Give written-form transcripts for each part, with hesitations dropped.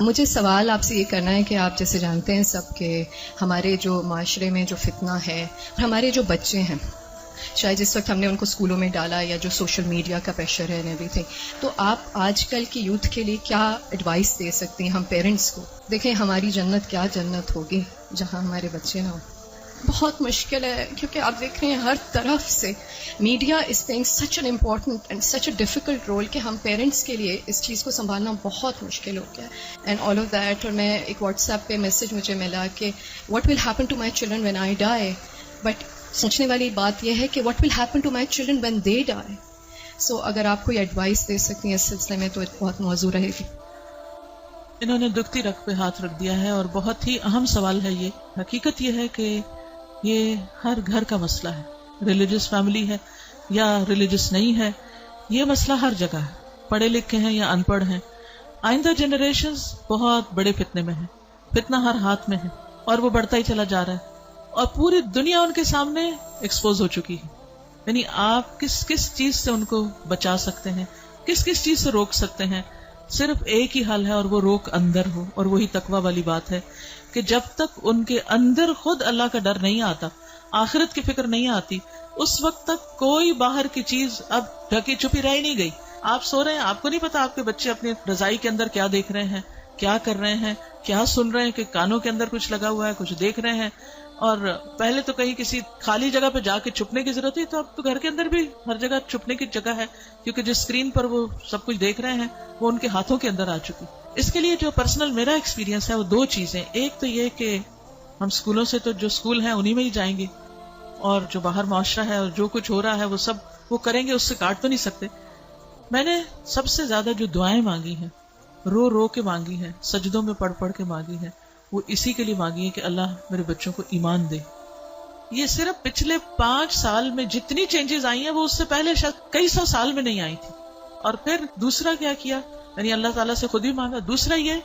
مجھے سوال آپ سے یہ کرنا ہے کہ آپ جیسے جانتے ہیں سب کہ ہمارے جو معاشرے میں جو فتنہ ہے، ہمارے جو بچے ہیں، شاید جس وقت ہم نے ان کو اسکولوں میں ڈالا یا جو سوشل میڈیا کا پریشر ہے ایوری تھنگ، تو آپ آج کل کی یوتھ کے لیے کیا ایڈوائس دے سکتے ہیں ہم پیرنٹس کو؟ دیکھیں ہماری جنت کیا جنت ہوگی جہاں ہمارے بچے نہ ہوں. بہت مشکل ہے کیونکہ آپ دیکھ رہے ہیں ہر طرف سے media is playing such an important and such a difficult role کہ ہم پیرنٹس کے لیے اس چیز کو سنبھالنا بہت مشکل ہو گیا ہے. اینڈ آل آف دیٹ، اور میں ایک واٹس ایپ پہ میسج مجھے ملا کہ what will happen to my children when I die, but سوچنے والی بات یہ ہے کہ what will happen to my children when they die. So اگر آپ کوئی ایڈوائس دے سکتی ہیں اس سلسلے میں تو بہت موضوع رہے گی. انہوں نے دکھتی رگ پہ ہاتھ رکھ دیا ہے، اور بہت ہی اہم سوال ہے یہ. حقیقت یہ ہے کہ یہ ہر گھر کا مسئلہ ہے، ریلیجس فیملی ہے یا ریلیجس نہیں ہے، یہ مسئلہ ہر جگہ ہے، پڑھے لکھے ہیں یا ان پڑھ ہیں. آئندہ جنریشنز بہت بڑے فتنے میں ہیں، فتنہ ہر ہاتھ میں ہے اور وہ بڑھتا ہی چلا جا رہا ہے، اور پوری دنیا ان کے سامنے ایکسپوز ہو چکی ہے. یعنی آپ کس کس چیز سے ان کو بچا سکتے ہیں، کس کس چیز سے روک سکتے ہیں؟ صرف ایک ہی حل ہے، اور وہ روک اندر ہو، اور وہی تقویٰ والی بات ہے کہ جب تک ان کے اندر خود اللہ کا ڈر نہیں آتا، آخرت کی فکر نہیں آتی، اس وقت تک کوئی باہر کی چیز اب ڈھکی چھپی رہ نہیں گئی. آپ سو رہے ہیں، آپ کو نہیں پتا آپ کے بچے اپنی رضائی کے اندر کیا دیکھ رہے ہیں، کیا کر رہے ہیں، کیا سن رہے ہیں، کہ کانوں کے اندر کچھ لگا ہوا ہے، کچھ دیکھ رہے ہیں. اور پہلے تو کہیں کسی خالی جگہ پہ جا کے چھپنے کی ضرورت ہے، تو اب تو گھر کے اندر بھی ہر جگہ چھپنے کی جگہ ہے، کیونکہ جس اسکرین پر وہ سب کچھ دیکھ رہے ہیں وہ ان کے ہاتھوں کے اندر آ چکی. اس کے لیے جو پرسنل میرا ایکسپیرینس ہے وہ دو چیزیں. ایک تو یہ کہ ہم اسکولوں سے تو جو اسکول ہیں انہی میں ہی جائیں گے، اور جو باہر معاشرہ ہے اور جو کچھ ہو رہا ہے وہ سب وہ کریں گے، اس سے کاٹ تو نہیں سکتے. میں نے سب سے زیادہ جو دعائیں مانگی ہیں، رو رو کے مانگی ہیں، سجدوں میں پڑھ پڑھ کے مانگی ہیں، وہ اسی کے لیے مانگی ہے کہ اللہ میرے بچوں کو ایمان دے. یہ صرف پچھلے 5 سال میں جتنی چینجز آئی ہیں وہ اس سے پہلے شاید کئی 100 سال میں نہیں آئی تھی. اور پھر دوسرا کیا کیا، یعنی اللہ تعالیٰ سے خود ہی مانگا. دوسرا یہ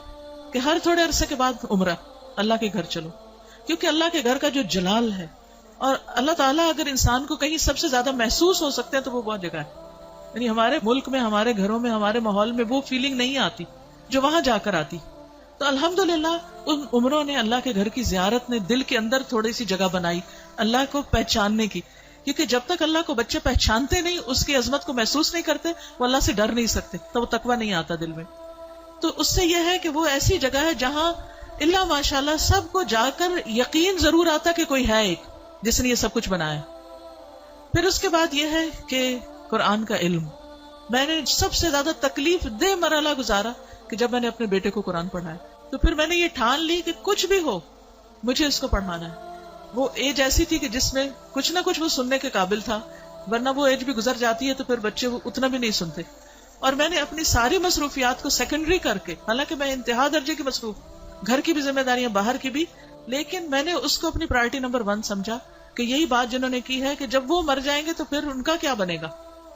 کہ ہر تھوڑے عرصے کے بعد عمرہ، اللہ کے گھر چلو، کیونکہ اللہ کے گھر کا جو جلال ہے، اور اللہ تعالیٰ اگر انسان کو کہیں سب سے زیادہ محسوس ہو سکتے ہیں تو وہ بہت جگہ ہے. یعنی ہمارے ملک میں، ہمارے گھروں میں، ہمارے ماحول میں وہ فیلنگ نہیں آتی جو وہاں جا کر آتی. تو الحمدللہ ان عمروں نے، اللہ کے گھر کی زیارت نے دل کے اندر تھوڑی سی جگہ بنائی اللہ کو پہچاننے کی. کیونکہ جب تک اللہ کو بچے پہچانتے نہیں، اس کی عظمت کو محسوس نہیں کرتے، وہ اللہ سے ڈر نہیں سکتے، تو وہ تقویٰ نہیں آتا دل میں. تو اس سے یہ ہے کہ وہ ایسی جگہ ہے جہاں اللہ ماشاءاللہ سب کو جا کر یقین ضرور آتا کہ کوئی ہے ایک جس نے یہ سب کچھ بنایا. پھر اس کے بعد یہ ہے کہ قرآن کا علم. میں نے سب سے زیادہ تکلیف دہ مرحلہ گزارا کہ جب میں نے اپنے بیٹے کو قرآن پڑھایا، تو پھر میں نے یہ ٹھان لی کہ کچھ بھی ہو مجھے اس کو پڑھانا ہے. وہ ایج ایسی تھی کہ جس میں کچھ نہ کچھ وہ سننے کے قابل تھا، ورنہ وہ ایج بھی گزر جاتی ہے تو پھر بچے وہ اتنا بھی نہیں سنتے. اور میں نے اپنی ساری مصروفیات کو سیکنڈری کر کے، حالانکہ میں انتہا درجے کی مصروف، گھر کی بھی ذمہ داریاں، باہر کی بھی، لیکن میں نے اس کو اپنی پرائرٹی نمبر 1 سمجھا کہ یہی بات جنہوں نے کی ہے کہ جب وہ مر جائیں گے تو پھر ان کا کیا بنے گا.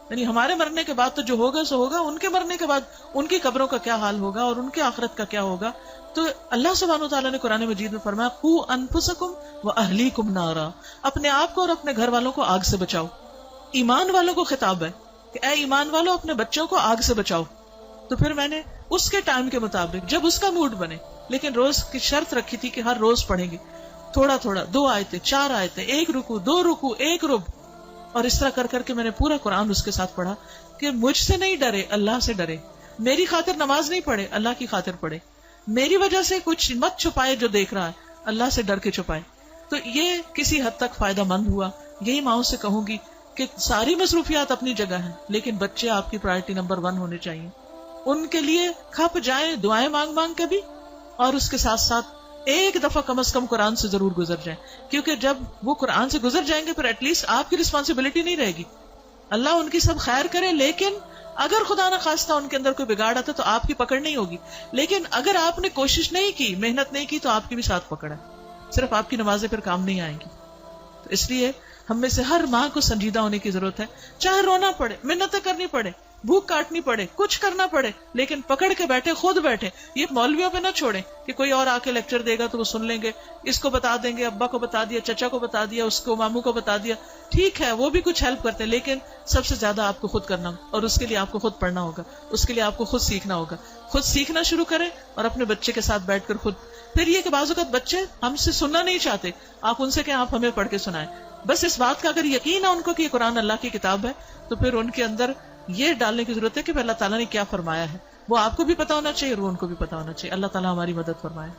یعنی ہمارے مرنے کے بعد تو جو ہوگا سو ہوگا، ان کے مرنے کے بعد ان کی قبروں کا کیا حال ہوگا اور ان کی آخرت کا کیا ہوگا. تو اللہ سبحانہ وتعالیٰ نے قرآن مجید میں فرمایا قوا انفسکم واہلیکم نارا، اپنے آپ کو اور اپنے گھر والوں کو آگ سے بچاؤ. ایمان والوں کو خطاب ہے کہ اے ایمان والوں اپنے بچوں کو آگ سے بچاؤ. تو پھر میں نے اس کے ٹائم کے مطابق جب اس کا موڈ بنے، لیکن روز کی شرط رکھی تھی کہ ہر روز پڑھیں گے تھوڑا تھوڑا، 2 آیتیں 4 آیتیں، 1 رکوع 2 رکوع 1 رب، اور اس طرح کر کر کے میں نے پورا قرآن اس کے ساتھ پڑھا کہ مجھ سے نہیں ڈرے، اللہ سے ڈرے. میری خاطر نماز نہیں پڑھے، اللہ کی خاطر پڑھے. میری وجہ سے کچھ مت چھپائے جو دیکھ رہا ہے، اللہ سے ڈر کے چھپائے. تو یہ کسی حد تک فائدہ مند ہوا. یہی ماؤں سے کہوں گی کہ ساری مصروفیات اپنی جگہ ہیں، لیکن بچے آپ کی پرائرٹی نمبر 1 ہونے چاہیے. ان کے لیے کھپ جائیں، دعائیں مانگ مانگ کے بھی، اور اس کے ساتھ ساتھ ایک دفعہ کم از کم قرآن سے ضرور گزر جائیں. کیونکہ جب وہ قرآن سے گزر جائیں گے پھر ایٹ لیسٹ آپ کی رسپانسبلٹی نہیں رہے گی. اللہ ان کی سب خیر کرے، لیکن اگر خدا نہ خواستہ ان کے اندر کوئی بگاڑ آتا تو آپ کی پکڑ نہیں ہوگی. لیکن اگر آپ نے کوشش نہیں کی، محنت نہیں کی، تو آپ کی بھی ساتھ پکڑ ہے. صرف آپ کی نمازیں پھر کام نہیں آئیں گی. تو اس لیے ہم میں سے ہر ماں کو سنجیدہ ہونے کی ضرورت ہے. چاہے رونا پڑے، محنتیں کرنی پڑے، بھوک کاٹنی پڑے، کچھ کرنا پڑے، لیکن پکڑ کے بیٹھے، خود بیٹھے. یہ مولویوں پہ نہ چھوڑیں کہ کوئی اور آ کے لیکچر دے گا تو وہ سن لیں گے، اس کو بتا دیں گے، ابا کو بتا دیا، چچا کو بتا دیا، اس کو ماموں کو بتا دیا. ٹھیک ہے وہ بھی کچھ ہیلپ کرتے ہیں، لیکن سب سے زیادہ آپ کو خود کرنا ہوگا، اور اس کے لیے آپ کو خود پڑھنا ہوگا، اس کے لیے آپ کو خود سیکھنا ہوگا. خود سیکھنا شروع کریں اور اپنے بچے کے ساتھ بیٹھ کر خود. پھر یہ کہ بعض اوقات بچے ہم سے سننا نہیں چاہتے، آپ ان سے کہ آپ ہمیں پڑھ کے سنائیں. بس اس بات کا اگر یقین ہے ان کو کہ یہ قرآن اللہ کی کتاب ہے، تو پھر ان کے اندر یہ ڈالنے کی ضرورت ہے کہ اللہ تعالیٰ نے کیا فرمایا ہے، وہ آپ کو بھی پتا ہونا چاہیے اور وہ ان کو بھی پتا ہونا چاہیے. اللہ تعالیٰ ہماری مدد فرمائے.